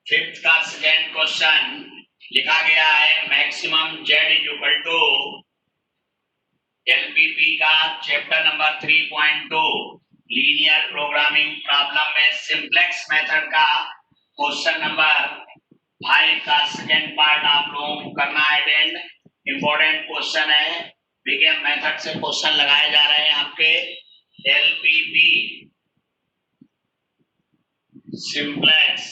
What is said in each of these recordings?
Fifth का second question लिखा गया है maximum Z equal to LPP का chapter number 3.2 linear programming problem में सिंप्लेक्स मेथड का क्वेश्चन नंबर 5 का सेकेंड पार्ट आप लोगों को करना है। एंड इंपॉर्टेंट क्वेश्चन है, बिगेन मेथड से क्वेश्चन लगाए जा रहे हैं आपके। एलपीपी सिंप्लेक्स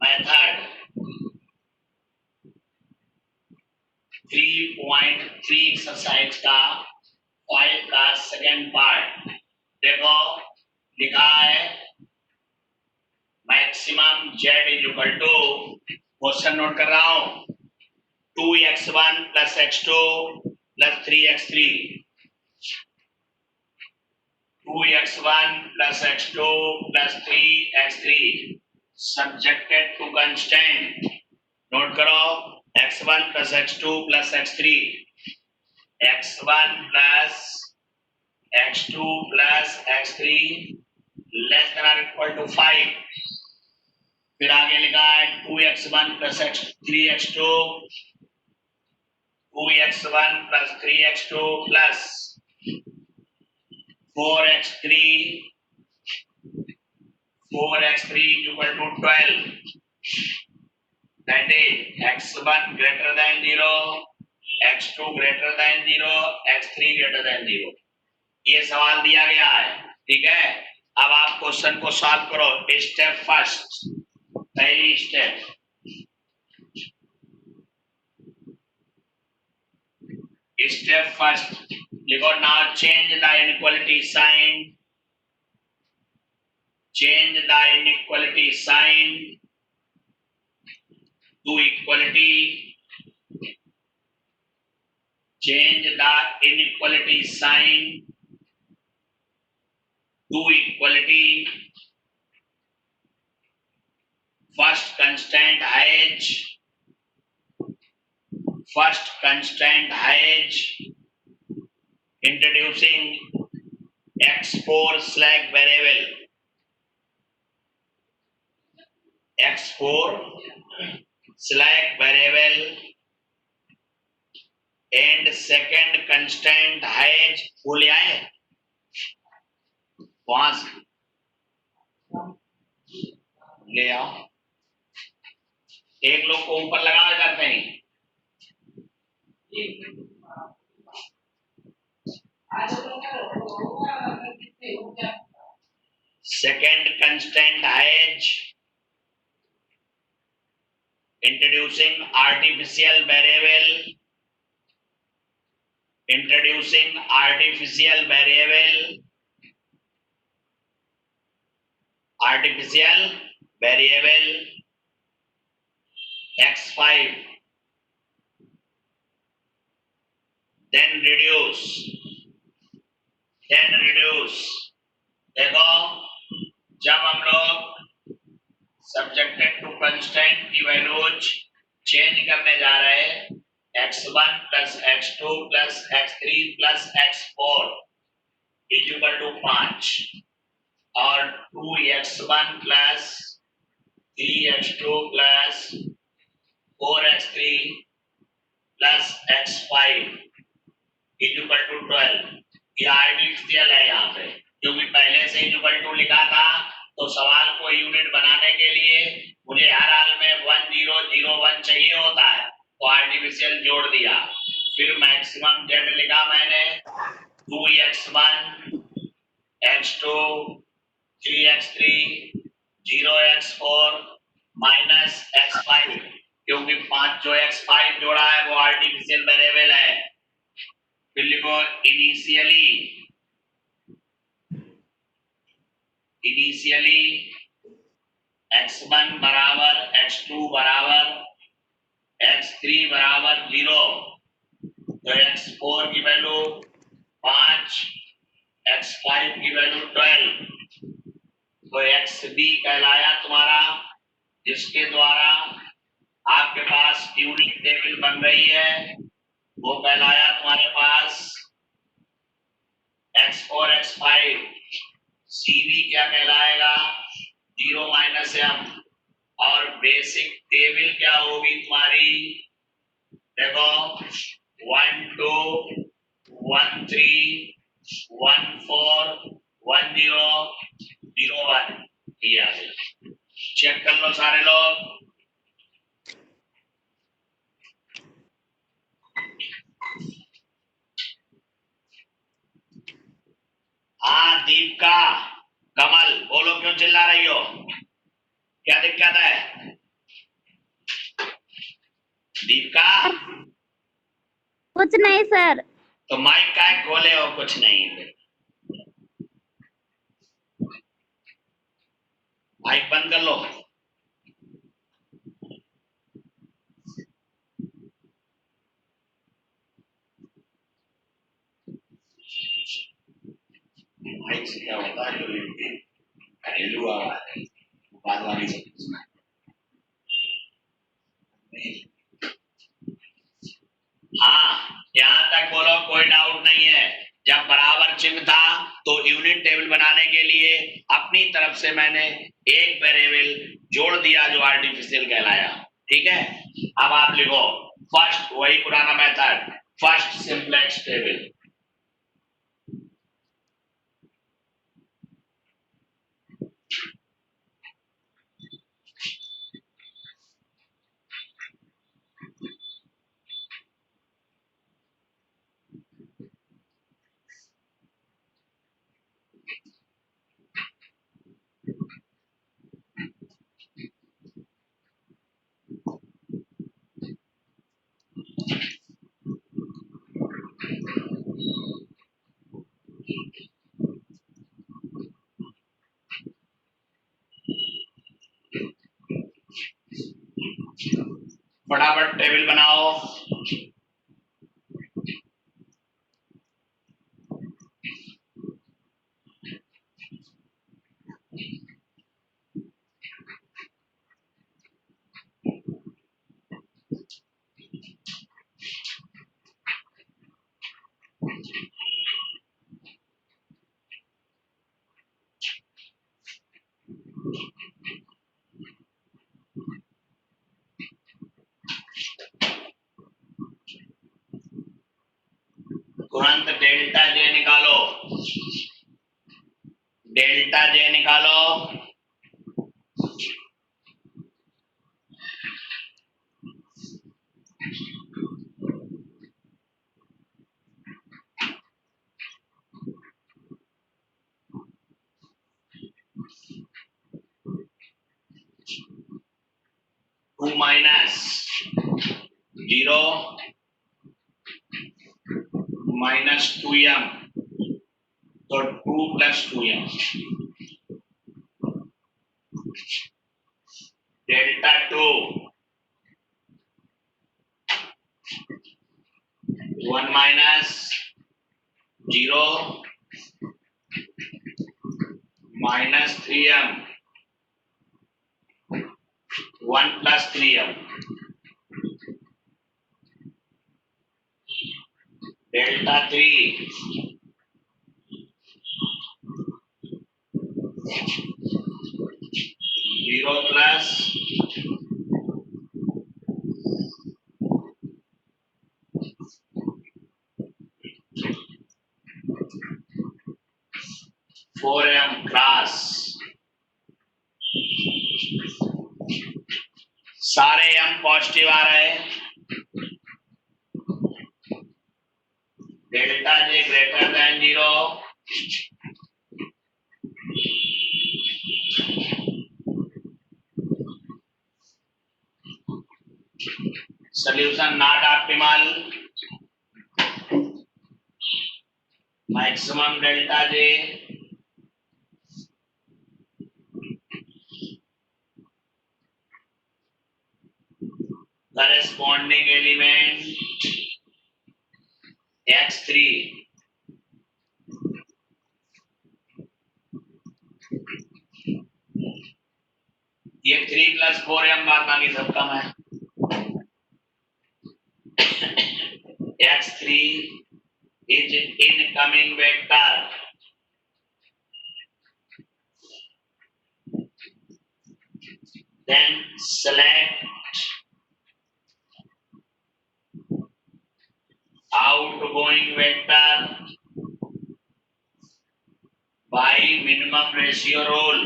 मेथड 3.3 एक्सरसाइज का 5 का सेकेंड पार्ट देखो लिखा है maximum Z is equal to, question note कर रहा हूं, 2x1 plus x2 plus 3x3, 2x1 plus x2 plus 3x3 subjected to constant. Note करो x1 plus x2 plus x3, x1 plus x2 plus x3 less than और equal to 5। फिर आगे लिखा है 2x1 plus 3x2, 2x1 plus 3x2 plus 4x3 equal to 12। That is x1 greater than 0, x2 greater than 0, x3 greater than 0। ये सवाल दिया गया है, ठीक है। अब आप क्वेश्चन को सॉल्व करो। स्टेप फर्स्ट, पहली स्टेप, स्टेप फर्स्ट लिखो now change the inequality sign, change the inequality sign to equality, change the inequality sign to equality। first constant has introducing x4 slack variable, x4 slack variable and second constant has, बोले आए वहां ले आओ, एक लोग को ऊपर लगा जाते हैं। second constant has introducing artificial variable, x5, then reduce। देखो जब हम लोग सब्जेक्टेड टू कंस्टेंट की वैल्यूज चेंज करने जा रहे हैं, x1 plus x2 plus x3 plus x4 is equal to 5 और 2x1 plus 3x2 plus 4x3 plus x5 is equal to 12। ये आर्टिफिशियल है यहाँ पे, क्योंकि पहले से इक्वल टू लिखा था, तो सवाल को यूनिट बनाने के लिए मुझे हर हाल में 1 0 0 1 चाहिए होता है, तो आर्टिफिशियल जोड़ दिया। फिर मैक्सिमम जेड लिखा मैंने 2x1 x2 3x3 0x4 minus x5, क्योंकि 5 जो x5 जोड़ा है वो आर्टिफिशियल वेरिएबल है। फिर लिखो इनिशियली x1 बराबर x2 बराबर x3 बराबर 0, तो x4 की वैल्यू 5, x5 की वैल्यू 12, तो xb कहलाया तुम्हारा, जिसके द्वारा आपके पास यूनिट टेबल बन रही है, वो कहलाया तुम्हारे पास x4 x5 CV क्या कहलाएगा 0 माइनस m और बेसिक टेबल क्या होगी तुम्हारी देखो 1 2 1 3 1 4 1 0 0 1 ये आ गया चेक कर लो सारे लोग हाँ दीपिका कमल बोलो क्यों चिल्ला रही हो क्या दिक्कत है दीपिका कुछ नहीं सर। तो माइक का खोले हो कुछ नहीं माइक बंद कर लो माइक से क्या होता है जो घरेलू आवाज है बाद वाली से सुना हाँ यहाँ तक बोलो कोई डाउट नहीं है जब बराबर चिन्ह था तो यूनिट टेबल बनाने के लिए अपनी तरफ से मैंने एक वेरिएबल जोड़ दिया जो आर्टिफिशियल कहलाया ठीक है अब आप लिखो फर्स्ट वही पुराना मेथड फर्स्ट सिंपलेक्स टेबल फटाफट टेबल बनाओ तुरंत डेल्टा जे निकालो डेल्टा जे निकालो टू माइनस 0 माइनस 2m तो 2 plus 2m delta 2 1 minus 0 minus 3m 1 plus 3m delta 3 0 plus 4m cross सारे m पॉजिटिव आ रहे हैं delta J greater than 0 solution not optimal maximum delta j corresponding element x3 ये 3 plus 4m बाद बाकी सब कम है x3 is incoming vector select outgoing vector by minimum ratio rule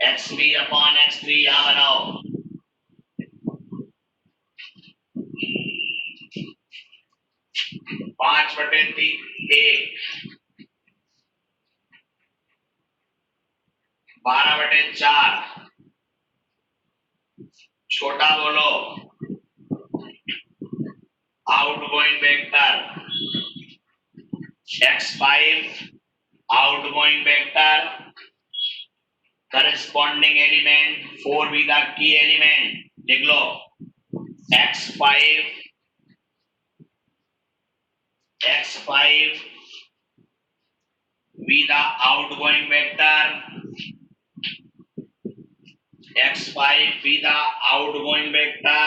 x3 upon x3 यहां बनाओ 5/3 12/4 छोटा बोलो outgoing vector x5 outgoing vector corresponding element 4 be the key element लिख लो x5 be the outgoing vector x5 be the outgoing vector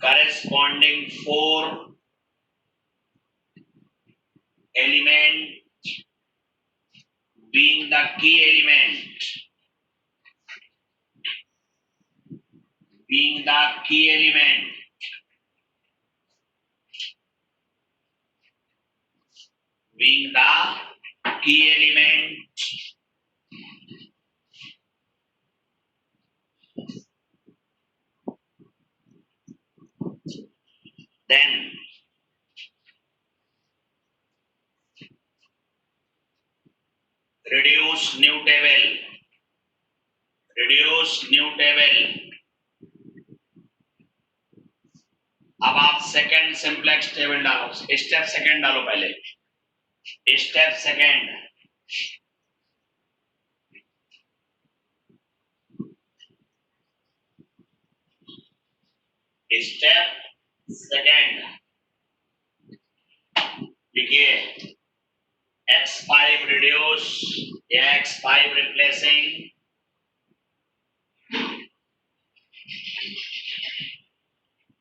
corresponding 4 element being the key element being the key element being the key element then reduce new table अब आप second simplex table डालो step second डालो पहले step second देखिए x5 reduce x5 replacing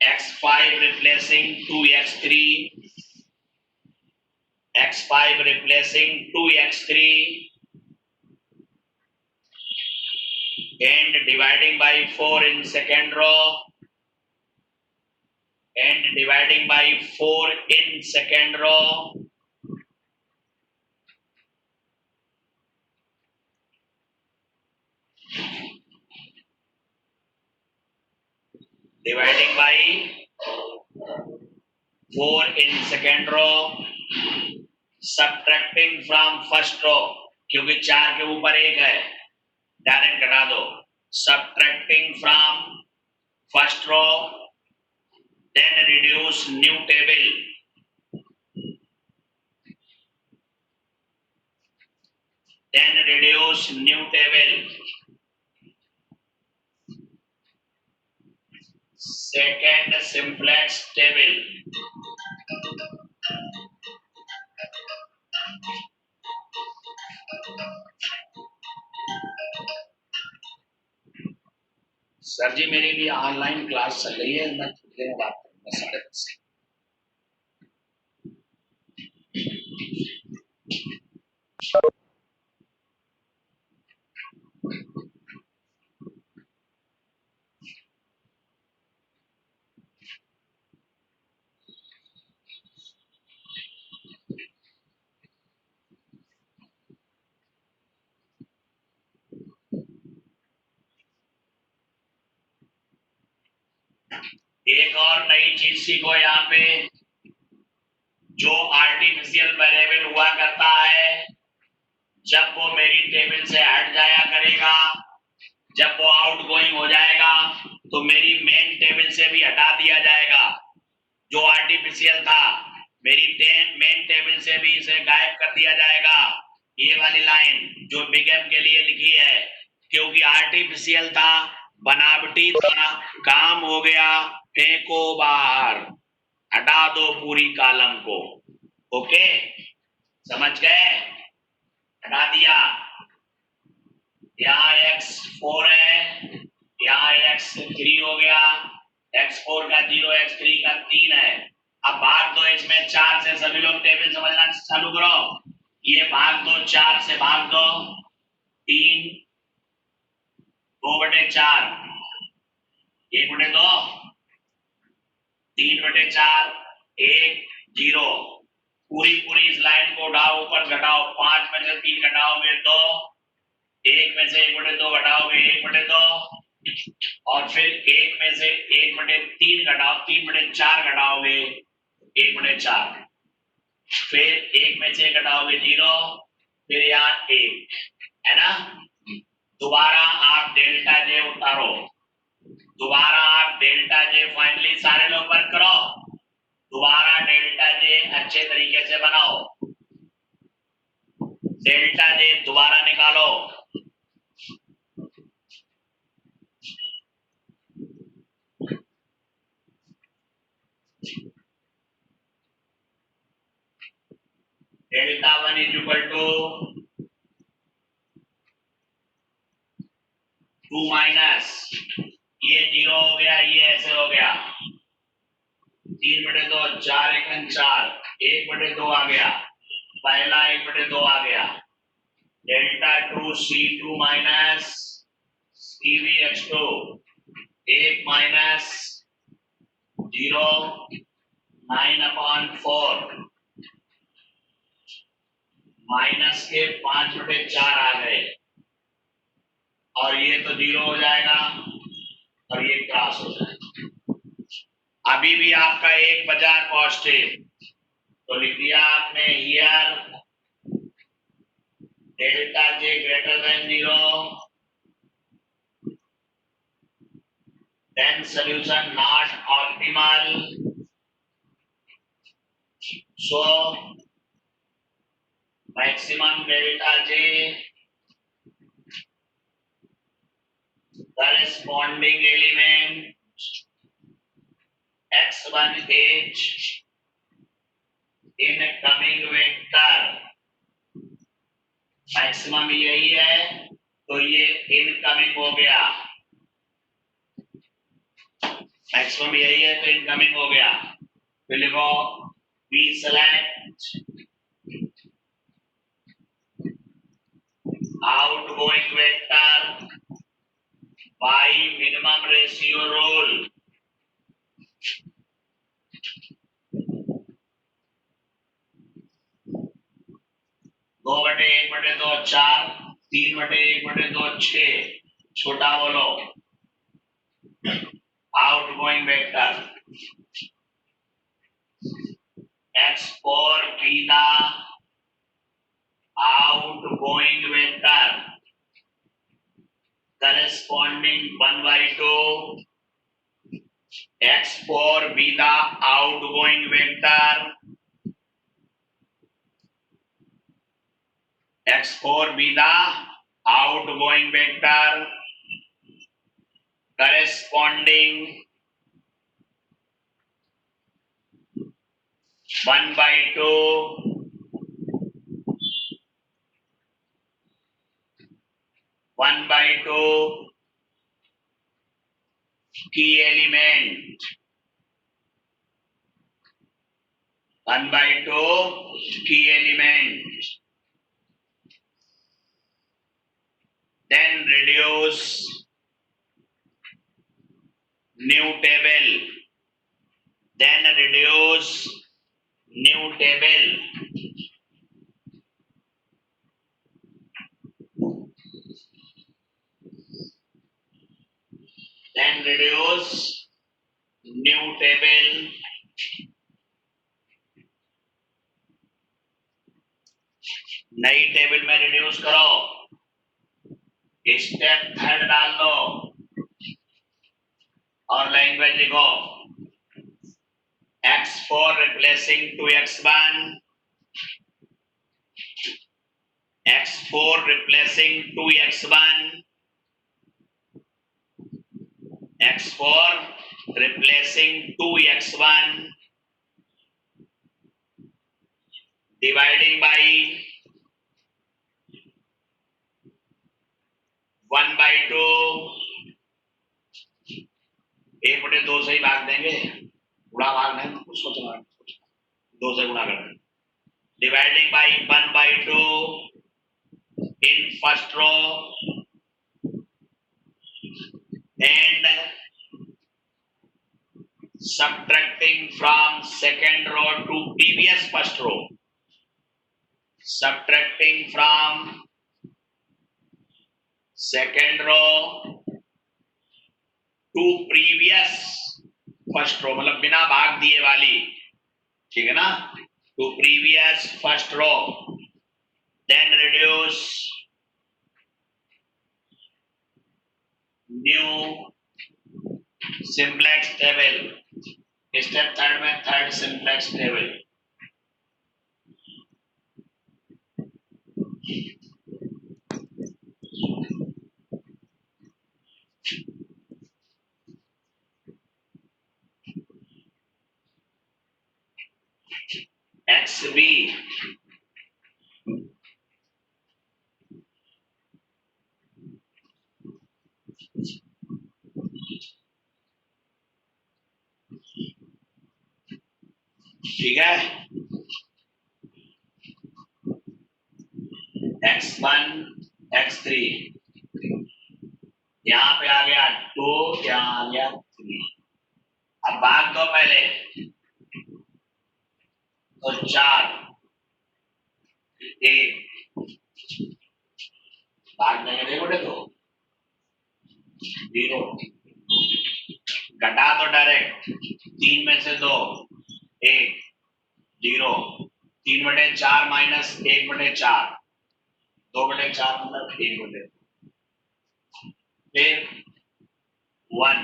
x5 replacing 2x3 x5 replacing 2x3 and dividing by 4 in second row and dividing by 4 in second row dividing by 4 in second row subtracting from first row क्योंकि 4 के ऊपर 1 है direct घटा दो subtracting from first row then reduce new table second simplex table sir ji मेरे लिए online class चल रही है मैं थोड़ी देर में बात करूंगा 10:30 से एक और नई चीज सीखो यहाँ पे जो आर्टिफिशियल वेरिएबल हुआ करता है जब वो मेरी टेबल से हट जाया करेगा जब वो आउटगोइंग हो जाएगा तो मेरी मेन टेबल से भी हटा दिया जाएगा जो आर्टिफिशियल था मेरी मेन टेबल से भी इसे गायब कर दिया जाएगा ये वाली लाइन जो बिग एम के लिए लिखी है क्योंकि आर्टिफिशियल था बनावटी था काम हो गया फेंको बाहर हटा दो पूरी कॉलम को ओके समझ गए हटा दिया यहाँ x4 है यहाँ x3 हो गया x4 का 0 x3 का 3 है अब भाग दो इसमें 4 से सभी लोग टेबल समझना चालू करो ये भाग दो, 4 से भाग दो, 3, 2/4, 1/2, 3/4, 1, 0। पूरी इस लाइन को उठाओ, ऊपर घटाओ, 5 में से 3 घटाओगे 2, 1 में से 1/2 घटाओगे 1/2, और फिर 1 में से 1/3 घटाओ, 3/4 घटाओगे 1/4, फिर 1 में से घटाओगे 0, फिर यहाँ 1, है ना। दोबारा आप डेल्टा जे उतारो, दोबारा आप डेल्टा जे फाइनली सारे लोग वर्क करो, दोबारा डेल्टा जे अच्छे तरीके से बनाओ, डेल्टा जे दोबारा निकालो, delta 1 is equal to 2 minus, ये 0 हो गया, ये ऐसे हो गया, 3/2, 4 1 4, 1/2 आ गया, पहला 1/2 आ गया, delta 2 C2 minus CVX2, 1 minus 0, 9/4, minus के 5/4 आ गए, और ये तो 0 हो जाएगा, और ये क्रॉस हो जाएगा। अभी भी आपका 1 बचा पॉजिटिव, तो लिख दिया आपने here delta J greater than 0, then solution not optimal, so maximum delta J corresponding element x1h in coming vector, maximum यही है, तो ये इनकमिंग हो गया, मैक्सिमम यही है तो इनकमिंग हो गया, फिर लिखो we select outgoing vector by minimum ratio rule, दो बटे 1/2 4, 3/1/2 6, छोटा बोलो outgoing vector x4 be the outgoing vector corresponding 1/2, x4 be the outgoing vector, x4 be the outgoing vector corresponding 1/2, key element, 1/2 key element, then reduce new table, then reduce new table, then reduce new table, नई table में reduce करो, step 3 डाल दो और language लिखो, x4 replacing 2x1, x4 replacing 2x1, x4 replacing 2x1 dividing by 1/2, 1/2 से ही भाग देंगे, गुणा भाग नहीं, कुछ सोचना 2 से गुणा करना, dividing by 1/2 in first row and subtracting from second row to previous first row. Subtracting from second row to previous first row, मतलब बिना भाग दिए वाली, ठीक है ना, to previous first row, then reduce new simplex table. Step third में third simplex table. XB ठीक है, X1 X3 यहाँ पे आ गया 2, यहाँ आ गया 3. अब भाग दो पहले, तो 4 1 भाग देंगे, देखो देखो 0 घटा दो डायरेक्ट, 3 में से 2 1 0, 3/4 माइनस 1/4, 2/4 मतलब 1/4, फिर 1,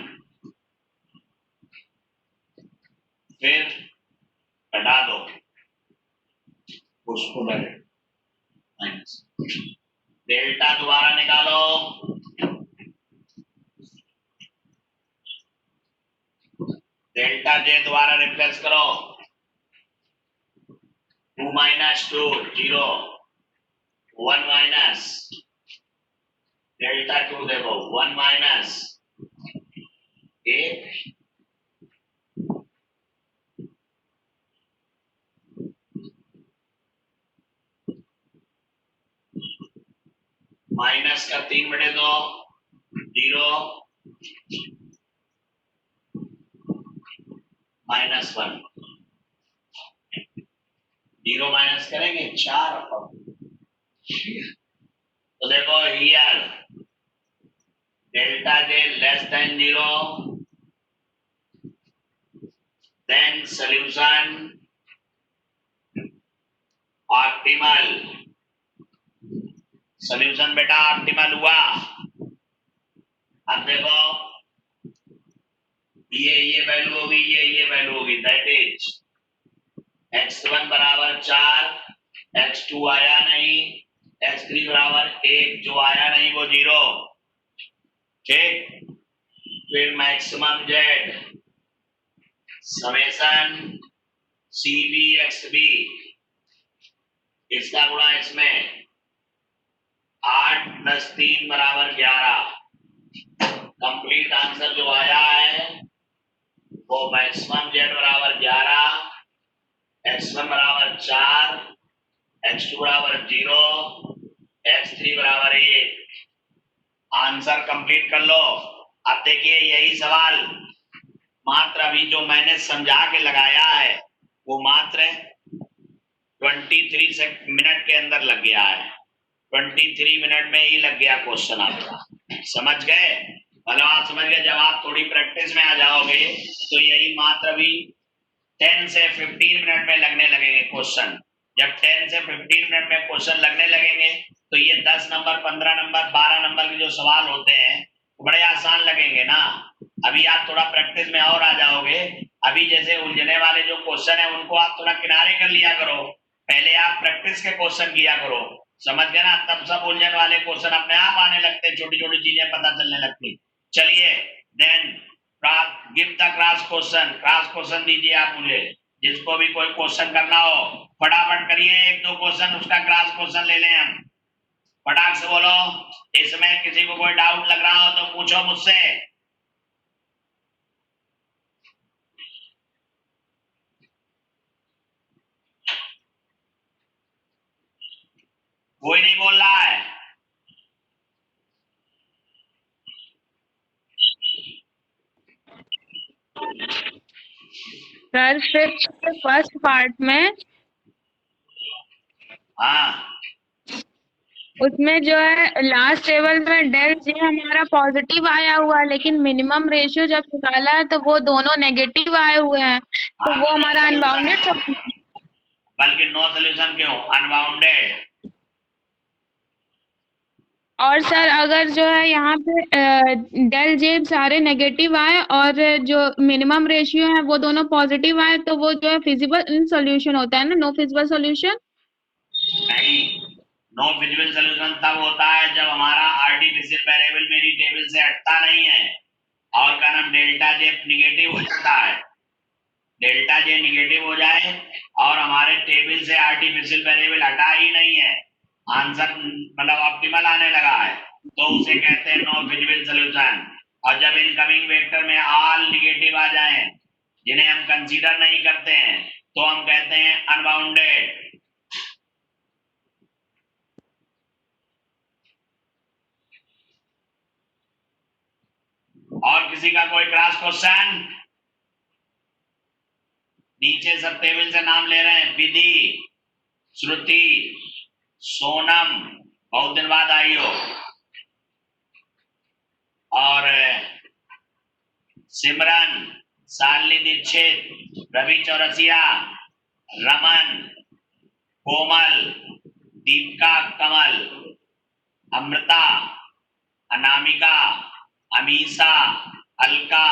फिर घटा दो उसको डायरेक्ट माइनस, डेल्टा दोबारा निकालो, डेल्टा जे दोबारा रिप्लेस करो, 2 - 2 0, 1 माइनस डेल्टा 2 देखो 1 माइनस 1 माइनस का 3/2 0 -1, 0 माइनस करेंगे 4, तो देखो here delta J less than 0, then solution optimal, solution बेटा ऑप्टिमल हुआ. अब देखो ये वैल्यू होगी, ये वैल्यू होगी, दैट इज x1 बराबर 4, x2 आया नहीं, x3 बराबर 1, जो आया नहीं वो 0, ठीक. फिर maximum Z summation CB XB, इसका गुणा इसमें 8 + 3 = 11. कंप्लीट आंसर जो आया है वो मैक्सिमम जेड बराबर 11, x1 बराबर 4, x2 बराबर 0, x3 बराबर 1. आंसर कंप्लीट कर लो. अब देखिए यही सवाल मात्र अभी जो मैंने समझा के लगाया है वो मात्र 23 मिनट के अंदर लग गया है. 23 मिनट में ही लग गया क्वेश्चन आपका. समझ गए? मतलब आप समझ गए. जब आप थोड़ी प्रैक्टिस में आ जाओगे तो यही मात्र अभी 10 से 15 मिनट में लगने लगेंगे क्वेश्चन. जब 10 से 15 मिनट में क्वेश्चन लगने लगेंगे तो ये 10 नंबर 15 नंबर 12 नंबर के जो सवाल होते हैं बड़े आसान लगेंगे ना. अभी आप थोड़ा प्रैक्टिस में और आ जाओगे. अभी जैसे उलझने वाले जो क्वेश्चन है उनको आप थोड़ा किनारे कर लिया करो, पहले आप प्रैक्टिस के क्वेश्चन किया करो. समझ गए ना? तब सब उलझन वाले क्वेश्चन अपने आप आने लगते, छोटी छोटी चीजें पता चलने लगती. चलिए then give the cross question. Cross question दीजिए आप मुझे. जिसको भी कोई क्वेश्चन करना हो फटाफट करिए. 1-2 क्वेश्चन उसका क्रॉस क्वेश्चन ले लें हम. फटाक से बोलो. इसमें किसी को कोई डाउट लग रहा हो तो पूछो मुझसे. कोई नहीं बोल रहा है। सर फिर फर्स्ट पार्ट में हाँ, उसमें जो है लास्ट टेबल में डेल जी हमारा पॉजिटिव आया हुआ है, लेकिन मिनिमम रेशियो जब निकाला है तो वो दोनों नेगेटिव आए हुए हैं, तो वो हमारा अनबाउंडेड। बल्कि नो सोल्यूशन क्यों, अनबाउंडेड। और सर अगर जो है यहाँ पे डेल जे सारे नेगेटिव आए और जो मिनिमम रेशियो है वो दोनों पॉजिटिव आए, तो वो जो है फिजिबल सॉल्यूशन होता है ना, नो फिजिबल सॉल्यूशन। नहीं, नो फिजिबल सोल्यूशन तब होता है जब हमारा आर्टिफिशियल वेरिएबल मेरी टेबल से हटता नहीं है और का नाम डेल्टा जे निगेटिव हो जाता है। डेल्टा जे निगेटिव हो जाए और हमारे टेबल से आर्टिफिशियल वेरिएबल हटा ही नहीं है, आंसर मतलब ऑप्टिमल आने लगा है, तो उसे कहते हैं नो फिजिबल सोल्यूशन। और जब इनकमिंग वेक्टर में ऑल निगेटिव आ जाए जिन्हें हम कंसीडर नहीं करते हैं तो हम कहते हैं अनबाउंडेड। और किसी का कोई क्रॉस क्वेश्चन? नीचे सब टेबल से नाम ले रहे हैं, विधि, श्रुति, सोनम बहुत दिन बाद आई हो, और सिमरन, शालिनी दीक्षित, रवि चौरसिया, रमन, कोमल, दीपिका कमल, अमृता, अनामिका, अमीषा, अलका,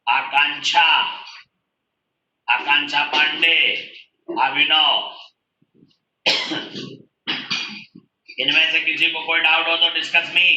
आकांक्षा, आकांक्षा पांडे, अभिनव। इनमें से किसी को कोई डाउट हो तो डिस्कस मी।